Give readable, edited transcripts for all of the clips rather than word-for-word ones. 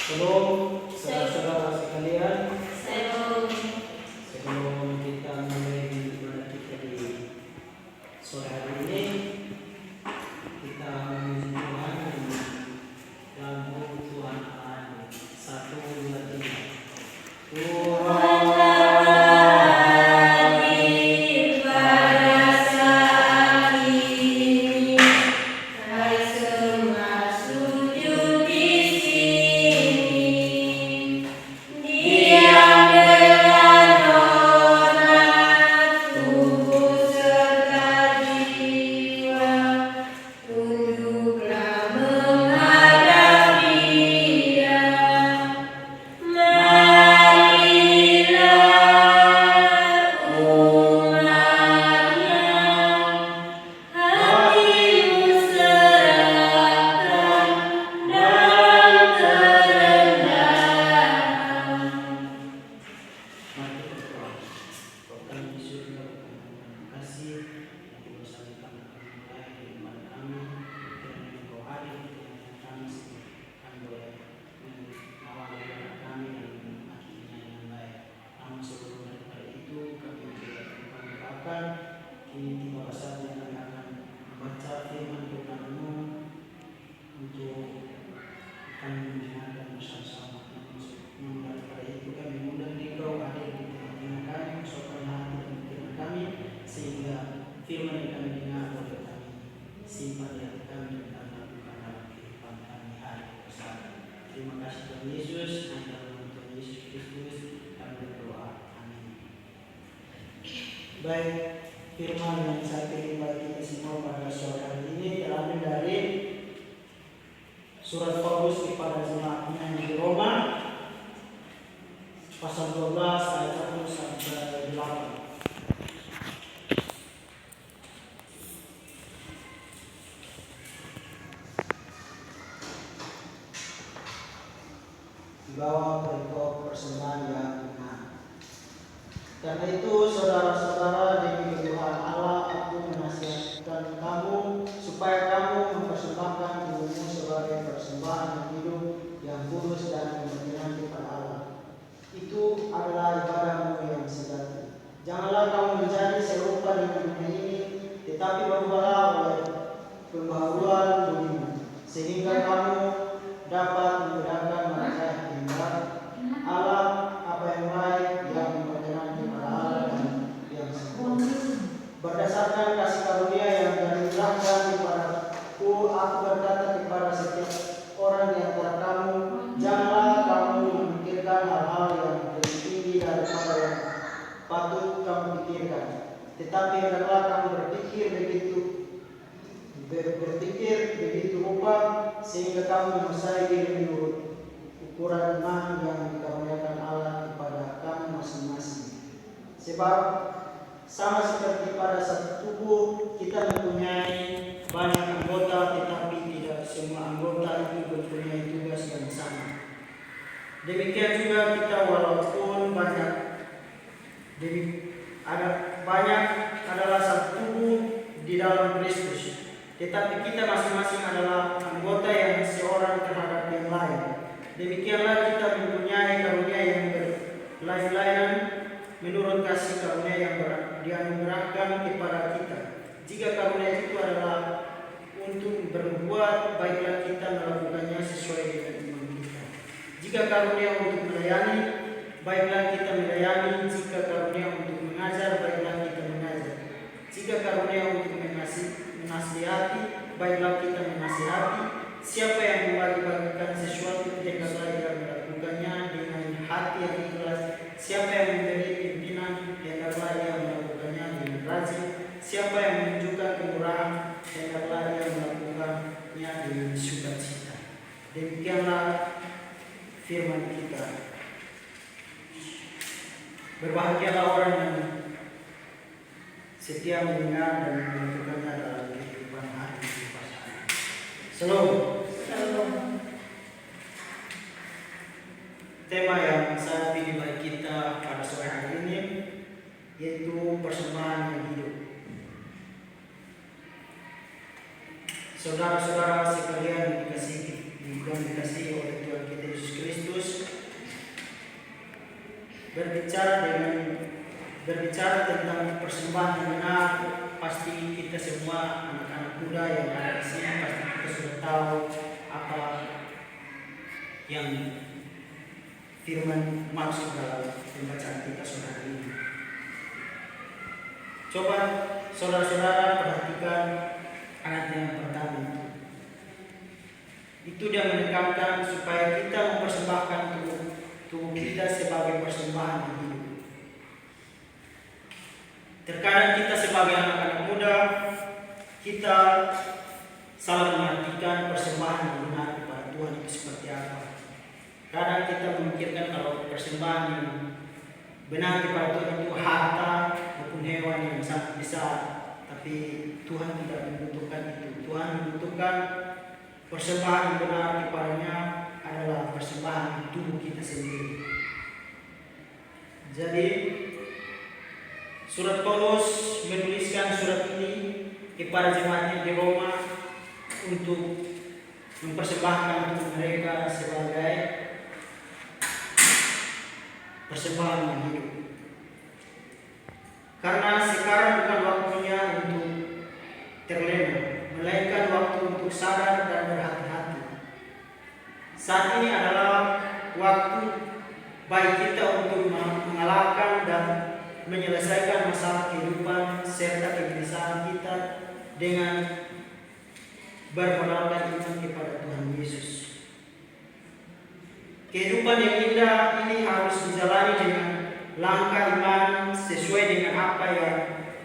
Shalom, saudara-saudara sekalian. Shalom. Sebelum kita mulai ibadah kita di sore hari ini, kita memuji Tuhan dengan lagu Tuhan Allah. 1, 2, 3. Tuhan Hadir pada saat ini, hai semua sujud di sini. Diam dengan hormat tubuh serta jiwa, tunduklah menghadap Dia. Marilah umatnya, hatimu serahkan dalam kerendahan. Mari kita berdoa. Tuhan Yesus, terima kasih yang bersama kami mulai ibadah kami. Kiranya Engkau hadir di tengah kami akan boleh mengawal ibadah kami dan akhirnya yang baik. Namun sebelum daripada itu kami juga berdoakan kini tiba saatnya kami akan membaca firman Tuhan-Mu untuk akan mendengarkan bersama-sama. Namun daripada itu kami mengundang Engkau hadir di tengah-tengah kami, masukkan hati dan pikiran kami, sehingga firman yang kami dengar boleh kami simpan di hati kami dan kami lakukan dalam kehidupan kami hari bersama. Terima kasih Tuhan Yesus, dan dalam nama Tuhan Yesus Kristus kami berdoa. Amin. Baik, firman yang saya pilih bagi kita semua pada sore hari ini terambil dari surat Paulus kepada jemaatnya yang di Roma, pasal 12 ayat 1 sampai 8. Di bawah perikop persembahan yang benar. Karena itu saudara-saudara, demi Tuhan Allah, aku menasihatkan kamu supaya kamu mempersembahkan tubuhmu sebagai persembahan yang hidup, yang kudus dan menyenangkan kepada Allah. Itu adalah ibadahmu yang sejati. Janganlah kamu menjadi serupa dengan dunia ini, tetapi berubahlah oleh pembaharuan budimu, sehingga kamu dapat membedakan mana yang indah Allah, apa yang baik, yang berkenan kepada Allah dan yang sempurna. Berdasarkan kasih karunia yang dianugerahkan kepadaku, aku berkata kepada setiap orang di antara kamu, janganlah kamu memikirkan hal-hal yang lebih tinggi daripada yang patut kamu pikirkan, tetapi hendaklah kamu berpikir begitu rupa sehingga kamu menguasai diri menurut ukuran iman yang dikaruniakan Allah kepada kamu masing-masing. Sebab sama seperti pada satu tubuh kita mempunyai banyak anggota, tetapi tidak semua anggota itu mempunyai tugas yang sama. Demikian juga kita, walaupun banyak adalah satu tubuh di dalam Kristus, tetapi kita masing-masing adalah anggota yang seorang terhadap yang lain. Demikianlah kita mempunyai karunia yang berlain-lainan menurut kasih karunia yang dianugerahkan kepada kita. Jika karunia itu adalah untuk berbuat, baiklah kita melakukannya sesuai dengan iman kita. Jika karunia untuk melayani, baiklah kita melayani. Jika karunia untuk mengajar, baiklah kita mengajar. Jika karunia untuk menasihati, baiklah kita menasihati. Siapa yang membagi-bagikan sesuatu, hendaklah ia melakukannya dengan hati yang ikhlas. Siapa yang memberi pimpinan, hendaklah ia melakukannya dengan rajin. Siapa yang menunjukkan kemurahan, hendaklah ia melakukannya dengan sukacita. Demikianlah firman kita. Berbahagialah orang yang setia mendengar dan melakukannya dalam kehidupan hari pasangan. Shalom. Tema yang saya pilih bagi kita pada sore hari ini yaitu persembahan yang hidup. Saudara-saudara sekalian yang dikasihi oleh Tuhan kita Yesus Kristus, berbicara tentang persembahan yang benar, pasti kita semua anak-anak muda yang ada di sini pasti kita sudah tahu apa yang firman maksud dalam pembacaan kita sore hari ini. Coba saudara-saudara perhatikan ayat yang pertama itu. Itu dia menekankan supaya kita mempersembahkan tubuh kita sebagai persembahan yang hidup. Terkadang kita sebagai anak-anak muda, kita salah mengartikan persembahan yang benar kepada Tuhan itu seperti apa. Kadang kita memikirkan kalau persembahan yang benar kepada Tuhan itu harta maupun hewan yang sangat besar. Tapi Tuhan tidak membutuhkan itu. Tuhan membutuhkan persembahan yang benar kepadanya adalah persembahan tubuh kita sendiri. Jadi surat Paulus menuliskan surat ini kepada jemaatnya di Roma untuk mempersembahkan tubuh mereka sebagai persembahan yang hidup. Karena sekarang bukan waktunya untuk terlena, melainkan waktu untuk sadar dan berhati-hati. Saat ini adalah waktu baik kita untuk mengalahkan dan menyelesaikan masalah kehidupan serta kegelisahan kita dengan bermodalkan iman kepada Tuhan Yesus. Kehidupan yang indah ini harus dijalani dengan langkah iman sesuai dengan apa yang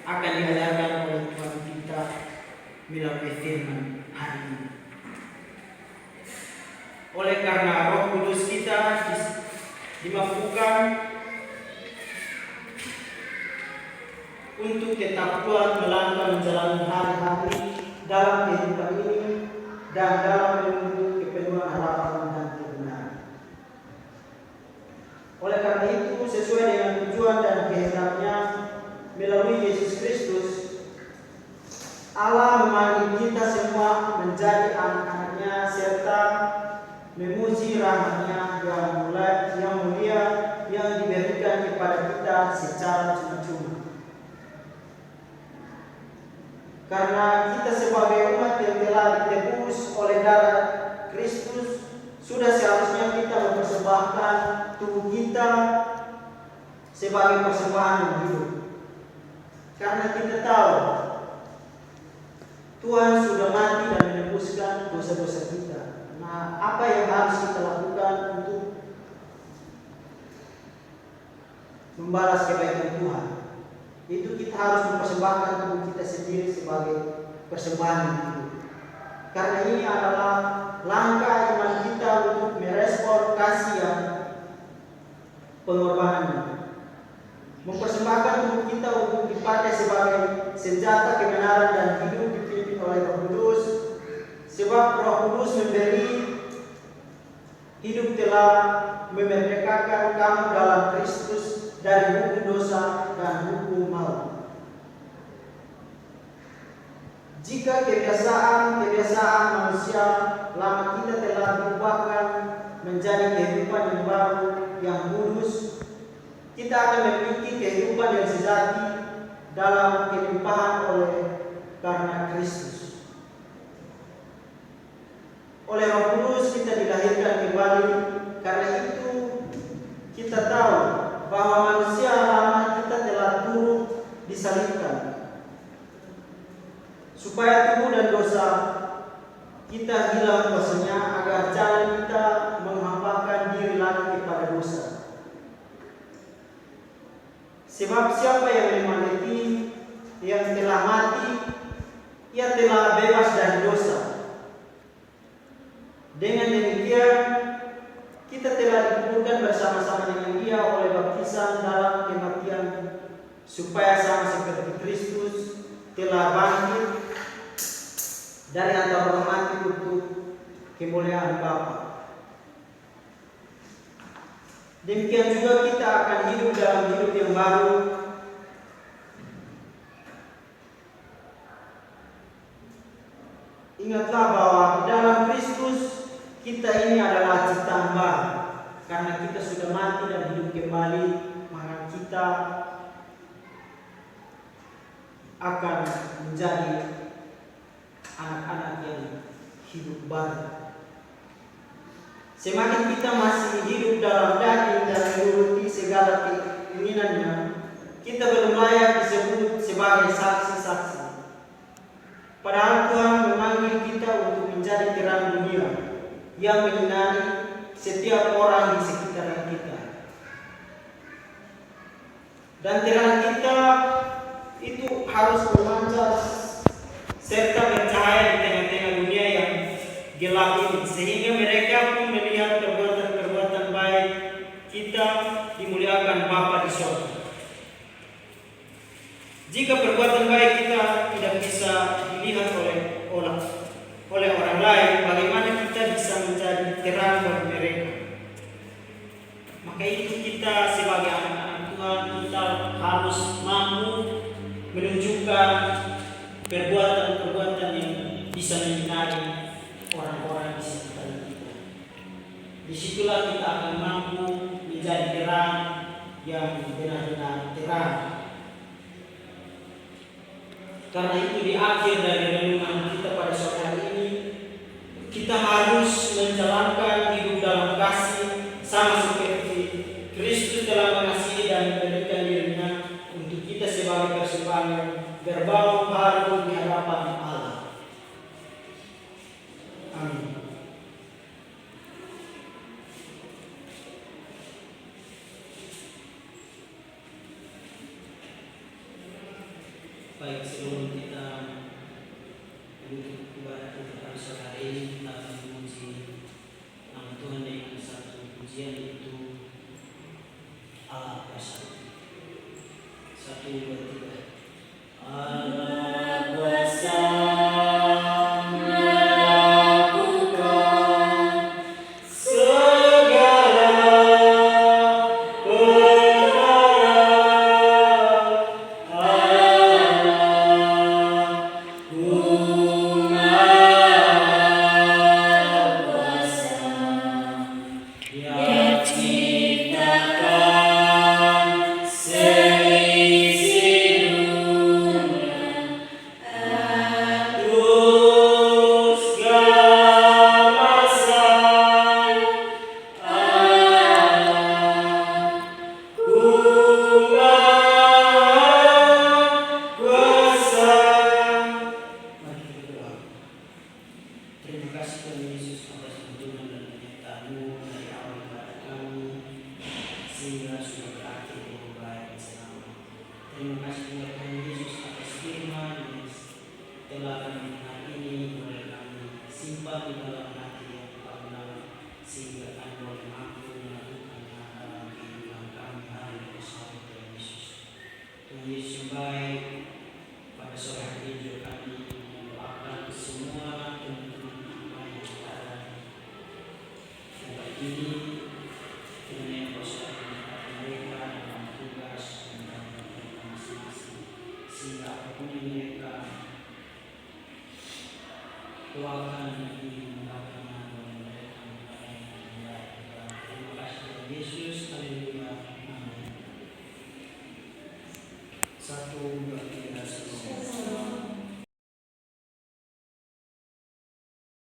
akan diajarkan oleh Tuhan kita melalui firman hari ini. Oleh karena Roh Kudus kita dimampukan untuk tetap kuat melangkah menjalani hari-hari dalam kehidupan ini dan dalam menuju kepenuhan harapan dan kebenaran. Oleh karena itu, sesuai dengan tujuan dan kehendaknya melalui Yesus Kristus, Allah memanggil kita semua menjadi anak-anaknya serta memuji rahmat-Nya yang mulia yang diberikan kepada kita secara cuma-cuma. Karena kita sebagai umat yang telah ditebus oleh darah Kristus, sudah seharusnya kita mempersembahkan tubuh kita sebagai persembahan yang hidup. Karena kita tahu Tuhan sudah mati dan menebuskan dosa-dosa kita. Nah, apa yang harus kita lakukan untuk membalas kebaikan Tuhan? Itu kita harus mempersembahkan tubuh kita sendiri sebagai persembahan yang hidup. Karena ini adalah langkah iman kita untuk merespon kasih yang pengorbanan. Mempersembahkan tubuh kita untuk dipakai sebagai senjata kebenaran dan hidup dipimpin oleh Roh Kudus. Sebab Roh Kudus memberi hidup telah memerdekakan kamu dalam Kristus dari hukum dosa dan hukum maut. Jika kebiasaan manusia lama kita telah diubahkan menjadi kehidupan yang baru yang kudus, kita akan memiliki kehidupan yang sejati dalam kelimpahan oleh karena Kristus. Oleh Roh Kudus kita dilahirkan kembali. Karena itu kita tahu bahwa manusia lama kita telah turut disalibkan supaya tubuh dan dosa kita hilang kuasanya, agar jangan kita menghambakan diri lagi kepada dosa. Sebab siapa yang menyemati yang telah mati, ia telah bebas dari dosa. Dengan demikian kita telah dikuburkan bersama-sama dengan Dia oleh baptisan dalam kematian, supaya sama seperti Kristus telah bangkit dari antara orang mati untuk kemuliaan Bapa. Demikian juga kita akan hidup dalam hidup yang baru. Ingatlah bahwa di dalam Kristus kita ini adalah ciptaan baru, karena kita sudah mati dan hidup kembali kita akan menjadi anak-anak yang hidup baru. Semakin kita masih hidup dalam daging dan menuruti segala keinginannya, kita belum layak disebut sebagai saksi-saksi. Padahal Tuhan memanggil kita untuk menjadi terang dunia yang menyinari setiap orang di sekitar kita. Dan terang kita itu harus memancar serta bercahaya di tengah-tengah dunia yang gelap ini, sehingga mereka pun melihat perbuatan-perbuatan baik kita dimuliakan Bapa di surga. Jika perbuatan baik kita tidak bisa dilihat oleh orang lain, bagaimana kita bisa menjadi terang bagi mereka? Maka itu kita sebagai anak-anak Tuhan, kita harus mampu menunjukkan perbuatan-perbuatan yang bisa menyinari orang-orang di sekitar kita. Disitulah kita akan mampu menjadi terang yang benar-benar terang. Karena itu di akhir dari renungan kita pada sore hari ini, kita harus menjalankan hidup dalam kasih sama seperti Kristus telah mengasihi dan memberikan dirinya untuk kita sebagai persembahan berbangun baru di hadapan Allah. Amin. Baik, sebelum kita menutup ibadah kita pada sore hari ini, kita akan memuji nama Tuhan dengan satu pujian, yaitu Allah bersatu. 1, 2, 3. Allah bersama melakukan segala perkara. Terima kasih Tuhan Yesus atas tuntunan dan penyertaan-Mu dari awal ibadah kami sehingga sudah berakhir dengan baik dan selamat. Terima kasih Tuhan Yesus atas firman yang telah kami dengar ini, boleh kami simpan di dalam hati yang benar, sehingga kami boleh mampu melakukannya dalam kehidupan kami hari bersama Tuhan Yesus. Tuhan Yesus yang baik, pada sore hari ini juga kami mendoakan semua ini dengan yang kuasa mereka dalam tugas dan dalam mereka masing-masing, sehingga apapun yang mereka doakan ini mendapatkan oleh mereka yang baik. Terima kasih Tuhan Yesus. Haleluya. Amin. 1, 2, 3.